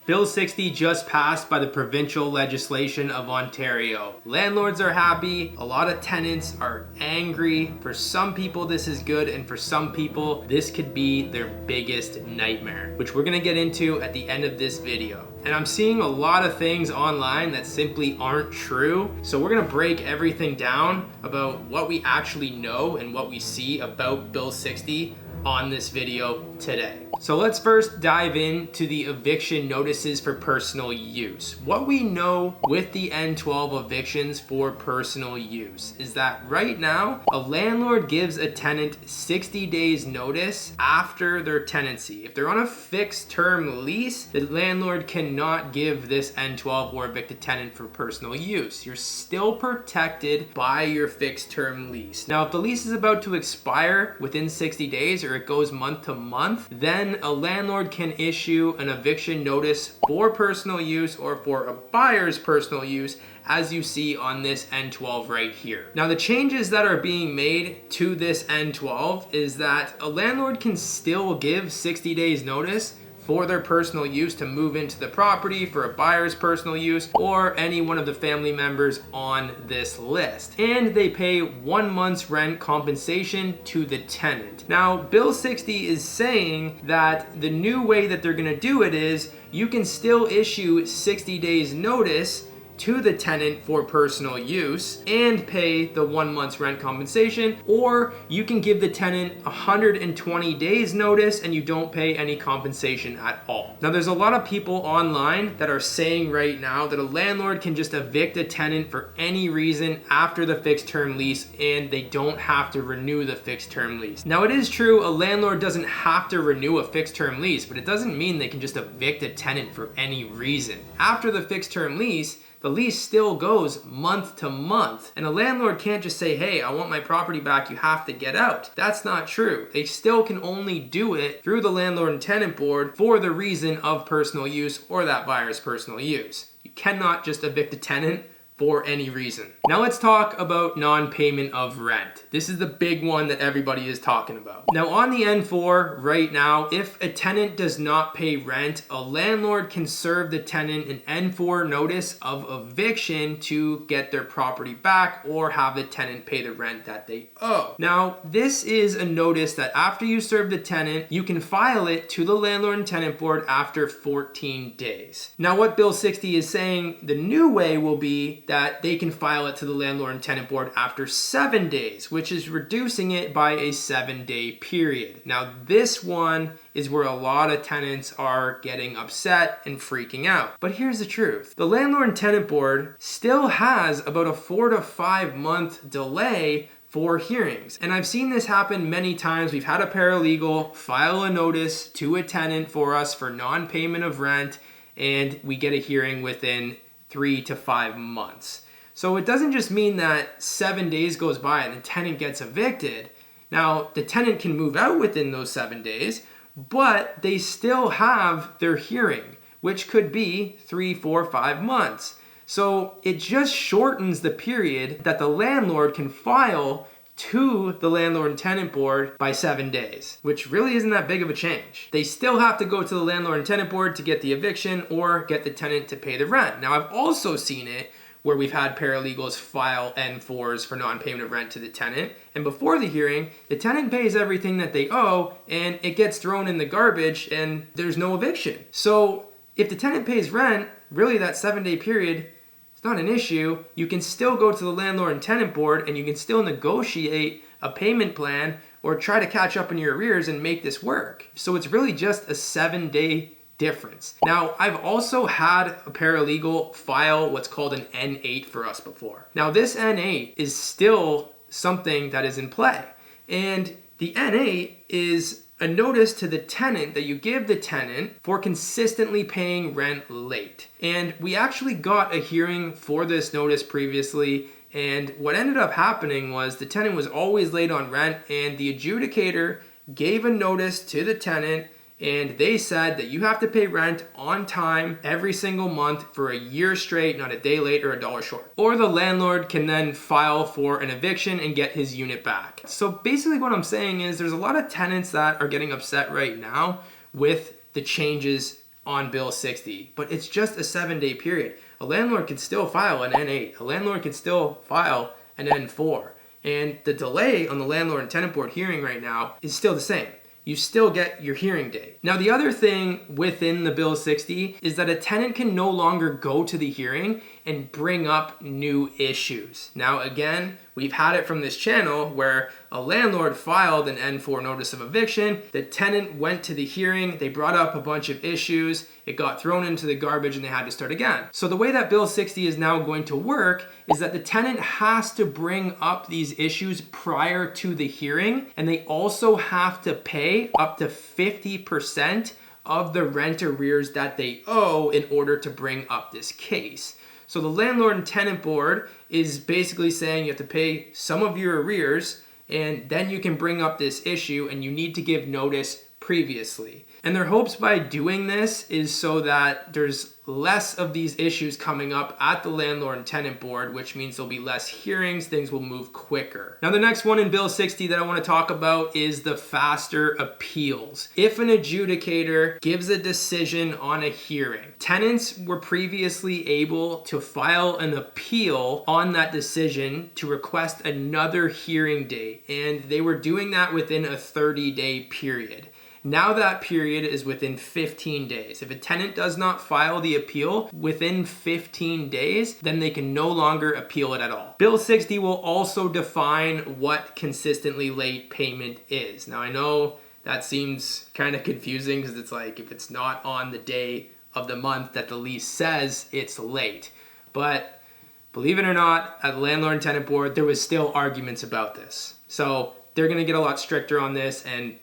Bill 60 just passed by the provincial legislation of Ontario. Landlords are happy, a lot of tenants are angry. For some people this is good, and for some people this could be their biggest nightmare, which we're gonna get into at the end of this video. And I'm seeing a lot of things online that simply aren't true. So we're gonna break everything down about what we actually know and what we see about Bill 60 on this video today. So let's first dive into the eviction notices for personal use. What we know with the N12 evictions for personal use is that right now, a landlord gives a tenant 60 days notice after their tenancy. If they're on a fixed term lease, the landlord cannot give this N12 or evict a tenant for personal use. You're still protected by your fixed term lease. Now, if the lease is about to expire within 60 days or it goes month to month, then a landlord can issue an eviction notice for personal use or for a buyer's personal use, as you see on this N12 right here. Now, the changes that are being made to this N12 is that a landlord can still give 60 days notice for their personal use to move into the property for a buyer's personal use or any one of the family members on this list. And they pay 1 month's rent compensation to the tenant. Now, Bill 60 is saying that the new way that they're gonna do it is you can still issue 60 days notice to the tenant for personal use and pay the 1 month's rent compensation, or you can give the tenant 120 days notice and you don't pay any compensation at all. Now, there's a lot of people online that are saying right now that a landlord can just evict a tenant for any reason after the fixed term lease and they don't have to renew the fixed term lease. Now, it is true a landlord doesn't have to renew a fixed term lease, but it doesn't mean they can just evict a tenant for any reason. After the fixed term lease, the lease still goes month to month, and a landlord can't just say, hey, I want my property back, you have to get out. That's not true. They still can only do it through the landlord and tenant board for the reason of personal use or that buyer's personal use. You cannot just evict a tenant for any reason. Now let's talk about non-payment of rent. This is the big one that everybody is talking about. Now on the N4 right now, if a tenant does not pay rent, a landlord can serve the tenant an N4 notice of eviction to get their property back or have the tenant pay the rent that they owe. Now, this is a notice that after you serve the tenant, you can file it to the landlord and tenant board after 14 days. Now what Bill 60 is saying, the new way will be that they can file it to the landlord and tenant board after 7 days, which is reducing it by a 7-day period. Now, this one is where a lot of tenants are getting upset and freaking out. But here's the truth. The landlord and tenant board still has about a 4 to 5 month delay for hearings. And I've seen this happen many times. We've had a paralegal file a notice to a tenant for us for non-payment of rent, and we get a hearing within 3 to 5 months. So it doesn't just mean that 7 days goes by and the tenant gets evicted. Now, the tenant can move out within those 7 days, but they still have their hearing, which could be 3, 4, 5 months. So it just shortens the period that the landlord can file to the landlord and tenant board by 7 days, which really isn't that big of a change. They still have to go to the landlord and tenant board to get the eviction or get the tenant to pay the rent. Now, I've also seen it where we've had paralegals file N4s for non-payment of rent to the tenant, and before the hearing, the tenant pays everything that they owe and it gets thrown in the garbage and there's no eviction. So if the tenant pays rent, really that 7-day period, it's not an issue. You can still go to the landlord and tenant board and you can still negotiate a payment plan or try to catch up on your arrears and make this work. So it's really just a 7-day difference. Now, I've also had a paralegal file what's called an N8 for us before. Now, this N8 is still something that is in play. And the N8 is a notice to the tenant that you give the tenant for consistently paying rent late. And we actually got a hearing for this notice previously, and what ended up happening was the tenant was always late on rent, and the adjudicator gave a notice to the tenant and they said that you have to pay rent on time every single month for a year straight, not a day late or a dollar short. Or the landlord can then file for an eviction and get his unit back. So basically what I'm saying is there's a lot of tenants that are getting upset right now with the changes on Bill 60, but it's just a 7-day period. A landlord can still file an N8. A landlord can still file an N4. And the delay on the landlord and tenant board hearing right now is still the same. You still get your hearing date. Now, the other thing within the Bill 60 is that a tenant can no longer go to the hearing and bring up new issues. Now, again, we've had it from this channel where a landlord filed an N4 notice of eviction. The tenant went to the hearing. They brought up a bunch of issues. It got thrown into the garbage and they had to start again. So the way that Bill 60 is now going to work is that the tenant has to bring up these issues prior to the hearing, and they also have to pay up to 50% of the rent arrears that they owe in order to bring up this case. So the landlord and tenant board is basically saying you have to pay some of your arrears and then you can bring up this issue, and you need to give notice previously. And their hopes by doing this is so that there's less of these issues coming up at the landlord and tenant board, which means there'll be less hearings, things will move quicker. Now, the next one in Bill 60 that I want to talk about is the faster appeals. If an adjudicator gives a decision on a hearing, tenants were previously able to file an appeal on that decision to request another hearing date, and they were doing that within a 30-day period. Now that period is within 15 days. If a tenant does not file the appeal within 15 days, then they can no longer appeal it at all. Bill 60 will also define what consistently late payment is. Now, I know that seems kind of confusing because it's like if it's not on the day of the month that the lease says, it's late. But believe it or not, at the landlord and tenant board, there was still arguments about this. So they're going to get a lot stricter on this and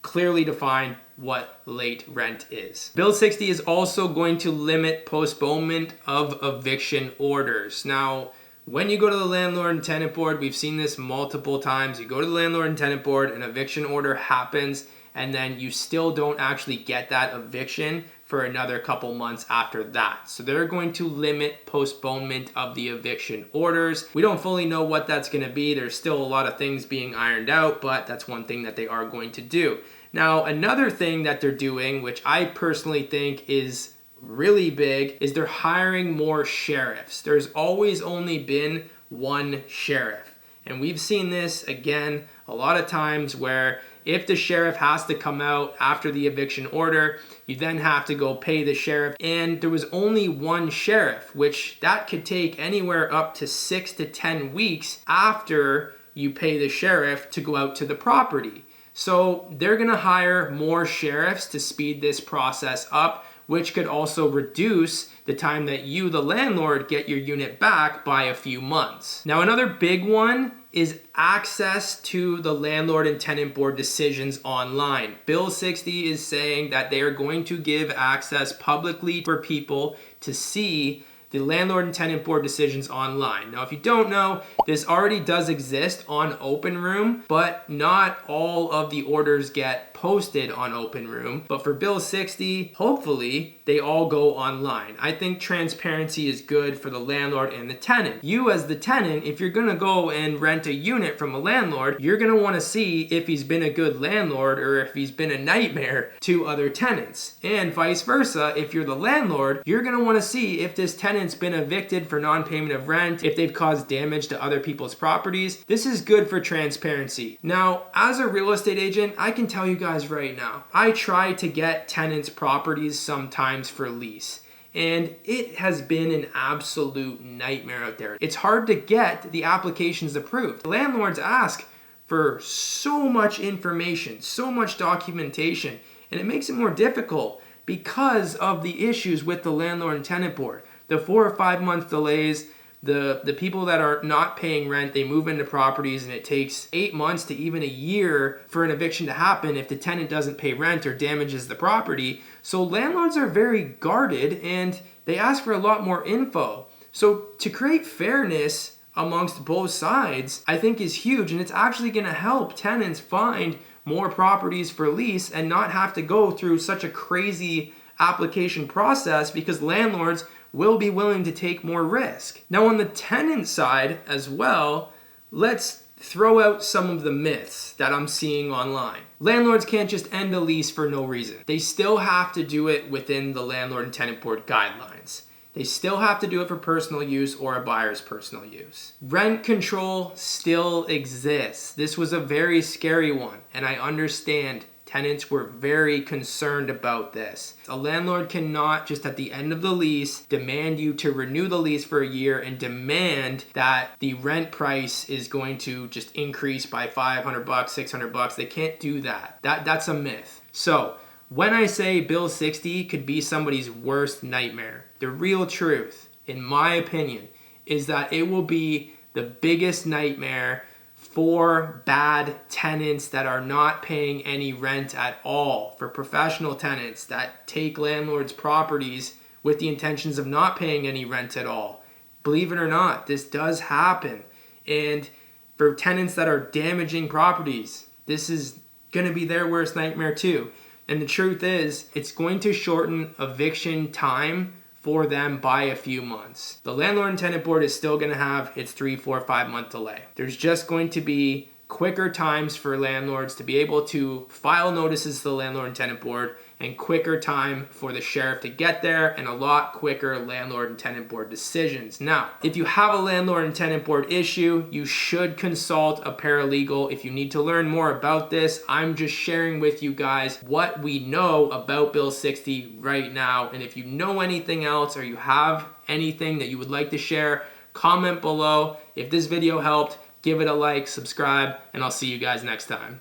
clearly define what late rent is. Bill 60 is also going to limit postponement of eviction orders. Now, when you go to the landlord and tenant board, we've seen this multiple times. You go to the landlord and tenant board, an eviction order happens, and then you still don't actually get that eviction for another couple months after that. So they're going to limit postponement of the eviction orders. We don't fully know what that's going to be. There's still a lot of things being ironed out, but that's one thing that they are going to do. Now, another thing that they're doing, which I personally think is really big, is they're hiring more sheriffs. There's always only been one sheriff. And we've seen this, again, a lot of times where if the sheriff has to come out after the eviction order, you then have to go pay the sheriff. And there was only one sheriff, which that could take anywhere up to 6 to 10 weeks after you pay the sheriff to go out to the property. So they're going to hire more sheriffs to speed this process up, which could also reduce the time that you, the landlord, get your unit back by a few months. Now, another big one is access to the landlord and tenant board decisions online. Bill 60 is saying that they are going to give access publicly for people to see the landlord and tenant board decisions online. Now, if you don't know, this already does exist on Open Room, but not all of the orders get posted on Open Room. But for Bill 60, hopefully they all go online. I think transparency is good for the landlord and the tenant. You as the tenant, if you're gonna go and rent a unit from a landlord, you're gonna wanna see if he's been a good landlord or if he's been a nightmare to other tenants. And vice versa, if you're the landlord, you're gonna wanna see if this tenant's been evicted for non-payment of rent, if they've caused damage to other people's properties. This is good for transparency. Now, as a real estate agent, I can tell you guys right now, I try to get tenants' properties sometimes for lease, and it has been an absolute nightmare out there. It's hard to get the applications approved. Landlords ask for so much information, so much documentation, and it makes it more difficult because of the issues with the landlord and tenant board. The 4 or 5 month delays, the people that are not paying rent, they move into properties and it takes 8 months to even a year for an eviction to happen if the tenant doesn't pay rent or damages the property. So landlords are very guarded and they ask for a lot more info. So to create fairness amongst both sides, I think is huge, and it's actually going to help tenants find more properties for lease and not have to go through such a crazy application process because landlords will be willing to take more risk. Now, on the tenant side as well, let's throw out some of the myths that I'm seeing online. Landlords can't just end a lease for no reason. They still have to do it within the landlord and tenant board guidelines. They still have to do it for personal use or a buyer's personal use. Rent control still exists. This was a very scary one, and I understand tenants were very concerned about this. A landlord cannot just at the end of the lease demand you to renew the lease for a year and demand that the rent price is going to just increase by $500, $600. They can't do that. That's a myth. So when I say Bill 60 could be somebody's worst nightmare, the real truth, in my opinion, is that it will be the biggest nightmare for bad tenants that are not paying any rent at all, for professional tenants that take landlords' properties with the intentions of not paying any rent at all. Believe it or not, this does happen. And for tenants that are damaging properties, this is going to be their worst nightmare too. And the truth is, it's going to shorten eviction time for them by a few months. The landlord and tenant board is still going to have its 3, 4, 5 month delay. There's just going to be quicker times for landlords to be able to file notices to the landlord and tenant board, and quicker time for the sheriff to get there, and a lot quicker landlord and tenant board decisions. Now, if you have a landlord and tenant board issue, you should consult a paralegal. If you need to learn more about this, I'm just sharing with you guys what we know about Bill 60 right now. And if you know anything else or you have anything that you would like to share, comment below. If this video helped, give it a like, subscribe, and I'll see you guys next time.